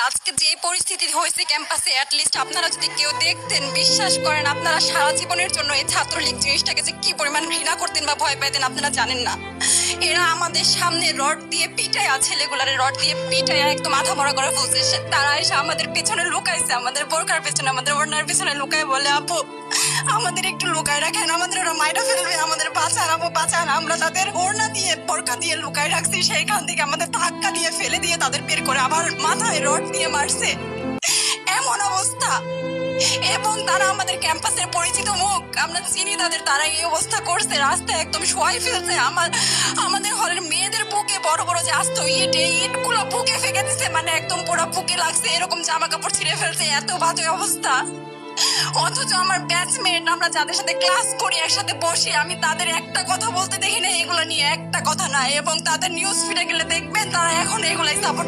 আজকে যে পরিস্থিতি হয়েছে ক্যাম্পাসে, অ্যাটলিস্ট আপনারা যদি কেউ দেখতেন, বিশ্বাস করেন আপনারা সারা জীবনের জন্য এই ছাত্রলীগ জিনিসটাকে যে কি পরিমাণ ঘৃণা করতেন বা ভয় পাইতেন আপনারা জানেন না। এরা আমাদের সামনে রড দিয়ে পিটায়া, ছেলেগুলারে রড দিয়ে পিটায়া একদম মাথা মরা করে ফেলছে। তারা এসে আমাদের পেছনে লুকাইছে, আমাদের বোরকার পেছনে, আমাদের ওড়নার পেছনে লুকায় বলে, আপু আমাদের একটু লুকায় রাখেন, আমাদের ওরা মাইরা ফেলবে, আমাদের বাঁচান আপু বাঁচান। আমরা তাদের ওড়না দিয়ে বোরকা দিয়ে লুকায় রাখছি, সেইখান থেকে আমাদের ধাক্কা দিয়ে ফেলে দিয়ে তাদের বের করে আবার মাথায় রড দিয়ে মারছে। এমন অবস্থা। এবং তারা আমাদের ক্যাম্পাসের পরিচিত মুখ, আমরা চিনি তাদের, তারা এই অবস্থা করছে, রাস্তায় একদম শোয়াই ফেলছে। আমাদের হলের মেয়েদের বুকে বড় বড় যে আস্ত ইটগুলো বুকে ফেঁকে দিচ্ছে, মানে একদম পুরো বুকে লাগছে, এরকম জামা কাপড় ছিঁড়ে ফেলছে, এত বাজে অবস্থা। অথচ আমার ব্যাচমেট, আমরা যাদের সাথে ক্লাস করি, একসাথে বসি, আমি তাদের একটা কথা বলতে দেখি না এগুলো নিয়ে, একটা কথা না। এবং তাদের নিউজ ফিডে গেলে দেখবেন তারা এখন এগুলাই সাপোর্ট